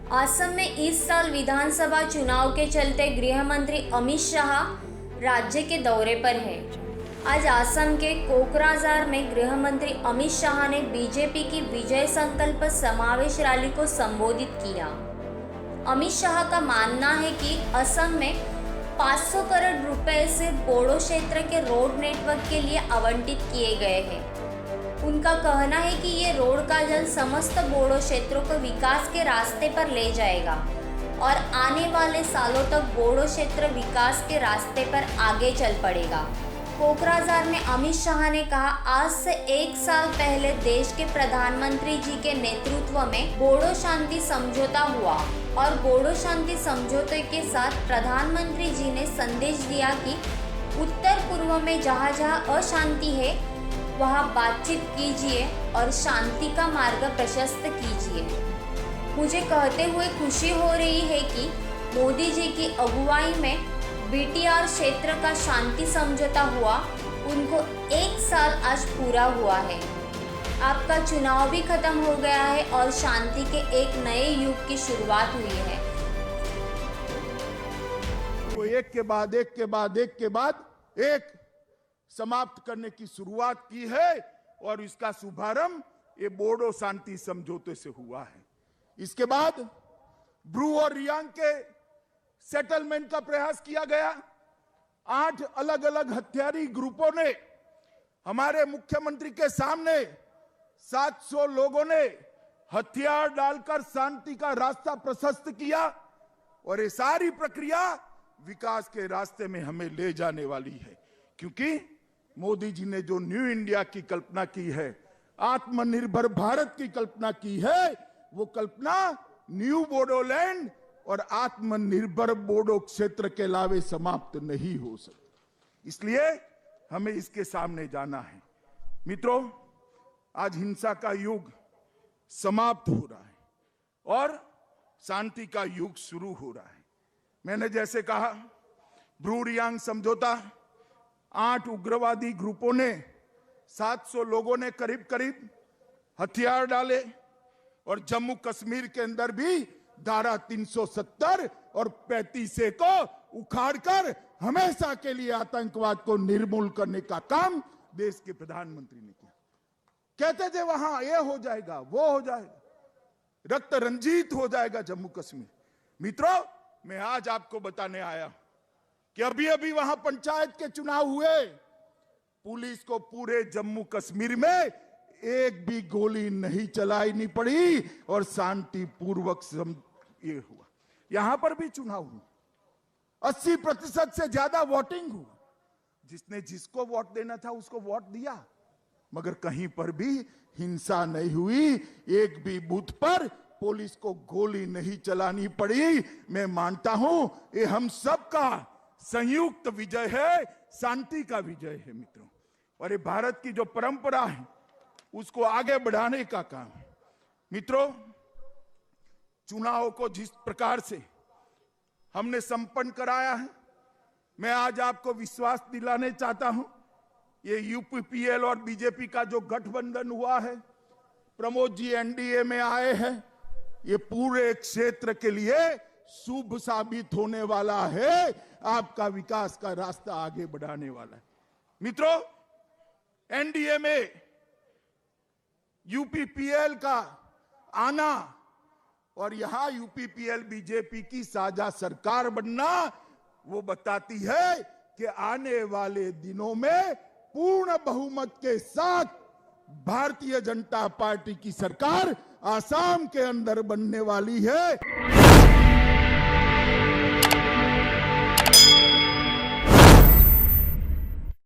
असम में इस साल विधानसभा चुनाव के चलते गृह मंत्री अमित शाह राज्य के दौरे पर है। आज असम के कोकराझार में गृह मंत्री अमित शाह ने बीजेपी की विजय संकल्प समावेश रैली को संबोधित किया। अमित शाह का मानना है कि असम में 500 करोड़ रुपए से बोडो क्षेत्र के रोड नेटवर्क के लिए आवंटित किए गए हैं। उनका कहना है कि ये रोड का जल समस्त बोडो क्षेत्रों को विकास के रास्ते पर ले जाएगा और आने वाले सालों तक बोडो क्षेत्र विकास के रास्ते पर आगे चल पड़ेगा। कोकराझार में अमित शाह ने कहा, आज से 1 साल पहले देश के प्रधानमंत्री जी के नेतृत्व में बोडो शांति समझौता हुआ और बोडो शांति समझौते के साथ प्रधानमंत्री जी ने संदेश दिया कि उत्तर पूर्व में जहाँ जहाँ अशांति है वहाँ बातचीत कीजिए और शांति का मार्ग प्रशस्त कीजिए। मुझे कहते हुए खुशी हो रही है कि मोदी जी की अगुवाई में बीटीआर क्षेत्र का शांति समझौता हुआ, उनको 1 साल आज पूरा हुआ है। आपका चुनाव भी खत्म हो गया है और शांति के एक नए युग की शुरुआत हुई है। वो एक के बाद एक समाप्त करने की शुरुआत की है और इसका शुभारंभ ये बोडो शांति समझौते से हुआ है। इसके बाद ब्रू और रियांग के सेटलमेंट का प्रयास किया गया। 8 अलग अलग हथियारी ग्रुपों ने हमारे मुख्यमंत्री के सामने 700 लोगों ने हथियार डालकर शांति का रास्ता प्रशस्त किया और ये सारी प्रक्रिया विकास के रास्ते में हमें ले जाने वाली है, क्योंकि मोदी जी ने जो न्यू इंडिया की कल्पना की है, आत्मनिर्भर भारत की कल्पना की है, वो कल्पना न्यू बोडोलैंड और आत्मनिर्भर बोडो क्षेत्र के अलावे समाप्त नहीं हो सकती। इसलिए हमें इसके सामने जाना है। मित्रों, आज हिंसा का युग समाप्त हो रहा है और शांति का युग शुरू हो रहा है। मैंने जैसे कहा, ब्रू रियांग समझौता, 8 उग्रवादी ग्रुपों ने 700 लोगों ने करीब हथियार डाले और जम्मू कश्मीर के अंदर भी धारा 370 और 35A को उखाड़कर हमेशा के लिए आतंकवाद को निर्मूल करने का काम देश के प्रधानमंत्री ने किया। कहते थे वहां ये हो जाएगा, वो हो जाएगा, रक्त रंजित हो जाएगा जम्मू कश्मीर। मित्रों, मैं आज आपको बताने आया कि अभी वहां पंचायत के चुनाव हुए, पुलिस को पूरे जम्मू कश्मीर में एक भी गोली नहीं चलानी पड़ी और शांतिपूर्वक ये हुआ। यहां पर भी चुनाव हुआ, 80% से ज्यादा वोटिंग हुआ। जिसने जिसको वोट देना था उसको वोट दिया, मगर कहीं पर भी हिंसा नहीं हुई, एक भी बूथ पर पुलिस को गोली नहीं चलानी पड़ी। मैं मानता हूं ये हम सबका संयुक्त विजय है, शांति का विजय है मित्रों। और ये भारत की जो परंपरा है उसको आगे बढ़ाने का काम है। मित्रों, चुनाव को जिस प्रकार से हमने संपन्न कराया है, मैं आज आपको विश्वास दिलाने चाहता हूं, ये यूपीपीएल और बीजेपी का जो गठबंधन हुआ है, प्रमोद जी एनडीए में आए हैं, ये पूरे क्षेत्र के लिए शुभ साबित होने वाला है, आपका विकास का रास्ता आगे बढ़ाने वाला है। मित्रों, एनडीए में यूपीपीएल का आना और यहां यूपीपीएल बीजेपी की साझा सरकार बनना, वो बताती है कि आने वाले दिनों में पूर्ण बहुमत के साथ भारतीय जनता पार्टी की सरकार आसाम के अंदर बनने वाली है।